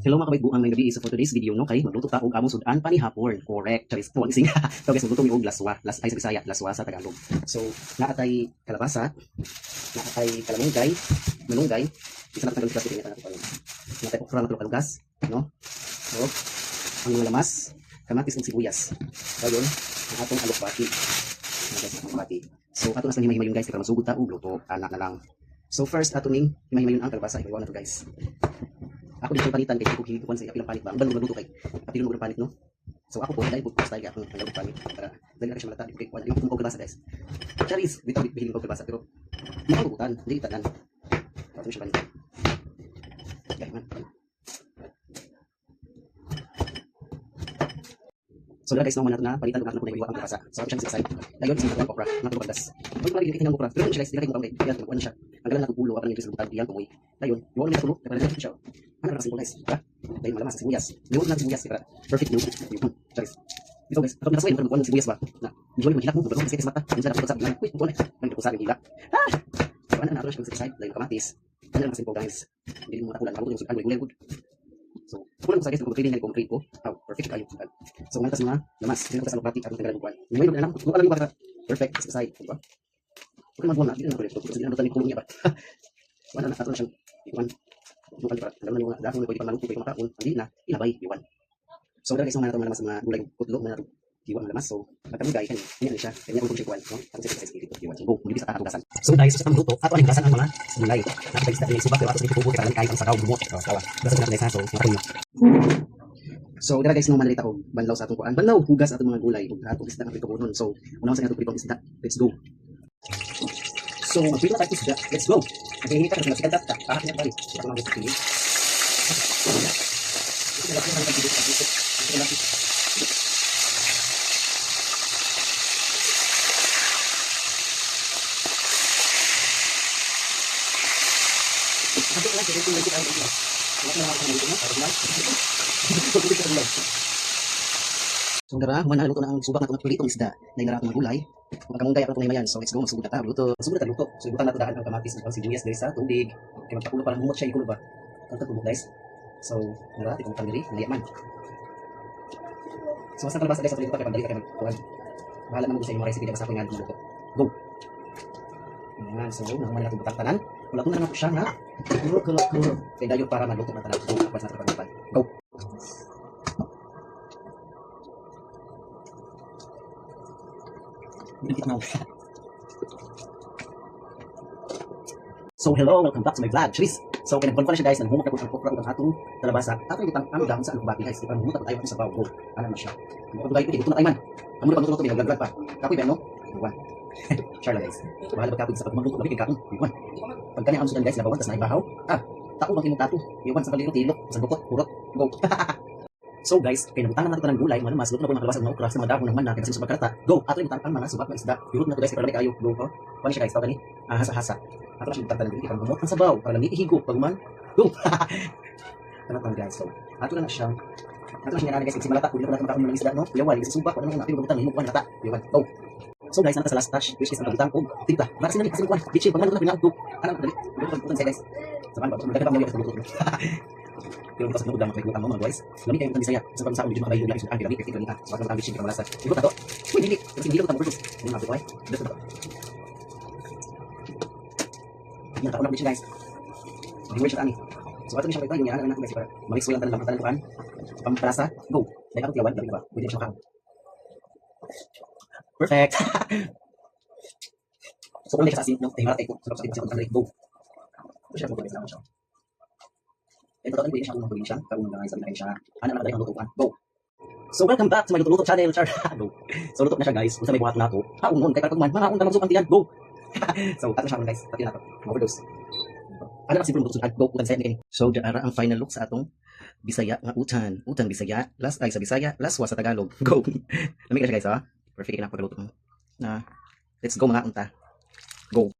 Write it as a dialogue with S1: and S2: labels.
S1: Hello mga kabaigbuang may gabi. So for today's video no kay magluto ta og among sudan panihapon. Correct. Charis po gising. So guys magluto mi og laswa. Las ay sa Bisaya, laswa sa Tagalog. So naatay kalabasa, naatay kalamunggay, malunggay, isa na tanggal plastic niya natin. Naatay okra na kalugas, no? So ang mga lamas, kamatis ug sibuyas. Dayon ang atong alokbati. Guys, alokbati. So ato nas himay-himayon guys kay para masugod ta og luto, anak na lang. So first ato ning himay-himayon ang kalabasa, ibaw na to guys. Ako dito panitan kay ko higit sa ilang panit ba. Ang balong luto kay. Kapilo mo panit no. So ako po dahil po style ako ng panit para dali ka siya malata kay wala yung kalbasa guys. Charis, dito bihiling ko kalbasa pero hindi ko butan, hindi itanan. Tapos siya panit. Okay man. So guys, no man na palitan ko na ko iwa ang kalbasa. So ako siya sa side. Dayon sa mga okra, na kalbadas. Wala lagi kita ng okra. Pero siya guys, dili ko pang yan ko siya. Ang galan na ko pulo ako ng butan diyan ko. Dayon, yung wala ko pero siya. Ano na simple guys, ha? Dahil malamas sibuyas. Liwag na sibuyas para perfect look. Charis. Ito guys, atong nasawin pero kuan sibuyas ba? Na, enjoy maghilak mo, bagong kasi mata. Minsan na sa bilang, uy, tuon eh. Nang ko sa hila. Ah! So ano na ato siya sa side, dahil kamatis. Ano na simple guys. Hindi mo matakulan ako yung sudan gulay gud. So, kulang ko sa guys kung cleaning na concrete ko. Oh, perfect kayo. So, ngayon tas mga lamas, hindi ko sa alokbati atong tagalan kuan. May na lang, kung alam mo ba perfect sa side, di ba? Kung magbuwan na, hindi na ko kasi ano tani kulong niya ba. Wala na ato na siyang ikuan. Yung para alam na yung dahon na pwede pa maluto, pwede makaon, hindi na, ilabay, iwan. So, guys, mga natong malamas mga gulay kutlo, mga natong iwan malamas. So, magkamugay, kanya siya, kanya kung siya kuwan, no? Tapos siya sa espiritu, iwan. So, go, hindi sa kakatugasan. So, guys, sa pangluto, ato ang gasan ang mga gulay. Nakapagista ng subak, pero ato sa ito tubo, kita lang kahit ang saraw, bumot, kawa. Basta natin guys, ha, so, makakunin nyo. So, dira guys, nung manalita ko, banlaw sa atong kuan. Banlaw, hugas atong mga gulay, ug atong isda nga pitukonon. So, unang sa atong pitong isda. Let's go. So, magpito tayo isda. Let's go. Naghihita ka sa sikat ta. Ahak niya bali. Kita ko lang dito. So dara, man luto na ang subak nato ng isda. Nay dara atong gulay. Magkamunggay ato mayan. So let's go, masugod na ta luto. Masugod na luto. So ibutan nato daan ang kamatis ug sibuyas diri sa tubig. Kay magpakulo para humot siya ikulo ba. Kanto tubig guys. So dara itong tangiri, liya man. So basta kalabasa guys, ato dito kay pandali kay magkuan. Bahala naman sa imong recipe basta ko nga luto. Go. Ayan, so nakuha natin butang tanan. Wala ko na naman po siya nga. Kuro. Kaya dayo para magluto na tanan. So, kapag natin paglutan. Go! So, hello! Welcome back to my vlog, Charis! So, kaya nagpon siya guys, nanghumot na po ang okra ug ang atong talabasa. Ato yung ang dahon sa alubati guys. Ipa nanghumot na tayo sa bawo. Go! Ano na siya? Ano tayo pwede? Ito na tayo man. Amo na pagluto may naglag pa. Kapoy ba no? Iwan. Char lang guys. Bahala ba kapoy sa pagluto labi kay kakon. Iwan. Pag kanya ang sudan guys, labawan tas na ibahaw. Tako bang imong tato. Iwan sa kaliro tilok, sa bukot, kurot. Go. So guys, kay nabutan na nato ng gulay, man mas luto na po ng kalabasa ng okra sa mga dahon ng manna kasi sa karata. Go. Ato ibutan ang mga subak ng isda. Yurot na to guys, para lami kayo. Go. Kuan siya guys, taw gani. Hasa-hasa. Ato siya ibutan ng ikan bumot ang sabaw para lami ihigo pag man. Go. Tanatan guys. So, ato na siya. Ato siya nga guys, kasi malata kulo na nato ng isda no. Yawan, kasi subak wala nang natin butang himo kuan kata. Yawan. Go. So guys, nata sa last touch, which is ang butang og tinta. Para sila ni kasi kuan. Bitchin pag man na pinag-go. Ano dali. Butang sa guys. Saban ba? Magkakita mo yung butang. Pero pas nung dapat ikut mga guys. Lami kayo ng Bisaya. Sa pagsaon di mga layo ang lami kay kita. So ang bitchin ka malasa. Ikot ato. Uy, dili. Kasi dili ko ta purpose. Ano na to ay? Dito ba? Yan ta ko bitchin guys. Di siya ani. So ato ni siya yung anak guys para mix lang tanan lang tanan pampalasa. Go. Dai ako tiyawan, dali ba? Pwede siya ka. Perfect. So kung sa asin, no, tayo natin ko. So sa asin, go. Siya po guys na siya. Ito talaga pwede siya kung pwede siya. Kung sabi na kayo siya. Ano na tayo lutuan. Go. So welcome back to my luto channel, Char. Go. So luto na siya guys. Kung sa may buhat na ako. Unon kay para pagman. Mga unta magsukang tiyan. Go. So ato siya guys. Pati na to. Overdose. Ano na simple luto sa go utan sa ni. So diara ang final look sa atong Bisaya nga utan. Utan Bisaya. Last ay sa Bisaya, laswa sa Tagalog. Go. Lamig na siya guys ha. Perfect na pagluto. Na let's go mga unta. Go.